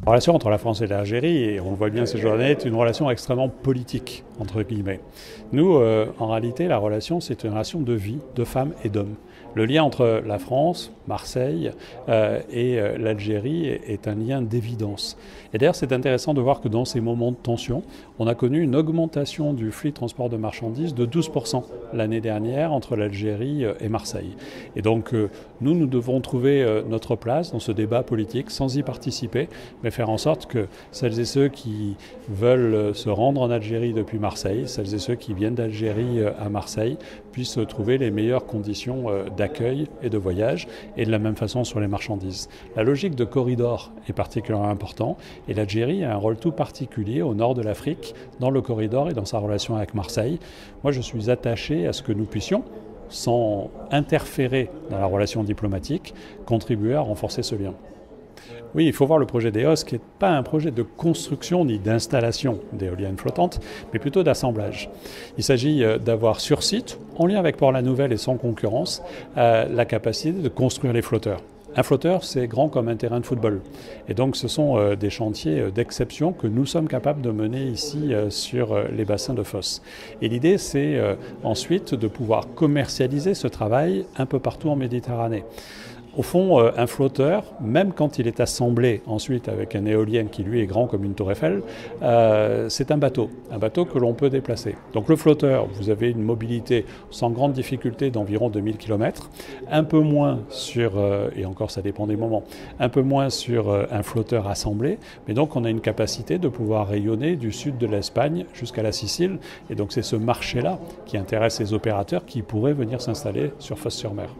La relation entre la France et l'Algérie, et on le voit bien ces journées, est une relation extrêmement politique, entre guillemets. Nous, en réalité, la relation, c'est une relation de vie, de femmes et d'hommes. Le lien entre la France, Marseille et l'Algérie est un lien d'évidence. Et d'ailleurs, c'est intéressant de voir que dans ces moments de tension, on a connu une augmentation du flux de transport de marchandises de 12% l'année dernière entre l'Algérie et Marseille. Et donc, nous devons trouver notre place dans ce débat politique sans y participer, mais faire en sorte que celles et ceux qui veulent se rendre en Algérie depuis Marseille, celles et ceux qui viennent d'Algérie à Marseille, puissent trouver les meilleures conditions d'accueil et de voyage, et de la même façon sur les marchandises. La logique de corridor est particulièrement importante, et l'Algérie a un rôle tout particulier au nord de l'Afrique, dans le corridor et dans sa relation avec Marseille. Moi, je suis attaché à ce que nous puissions, sans interférer dans la relation diplomatique, contribuer à renforcer ce lien. Oui, il faut voir le projet d'EOS qui n'est pas un projet de construction ni d'installation d'éoliennes flottantes, mais plutôt d'assemblage. Il s'agit d'avoir sur site, en lien avec Port-la-Nouvelle et sans concurrence, la capacité de construire les flotteurs. Un flotteur, c'est grand comme un terrain de football. Et donc, ce sont des chantiers d'exception que nous sommes capables de mener ici sur les bassins de Fos. Et l'idée, c'est ensuite de pouvoir commercialiser ce travail un peu partout en Méditerranée. Au fond, un flotteur, même quand il est assemblé ensuite avec un éolien qui lui est grand comme une tour Eiffel, c'est un bateau que l'on peut déplacer. Donc le flotteur, vous avez une mobilité sans grande difficulté d'environ 2000 km, un peu moins sur, et encore ça dépend des moments, un peu moins sur un flotteur assemblé, mais donc on a une capacité de pouvoir rayonner du sud de l'Espagne jusqu'à la Sicile, et donc c'est ce marché-là qui intéresse les opérateurs qui pourraient venir s'installer sur Fos-sur-Mer.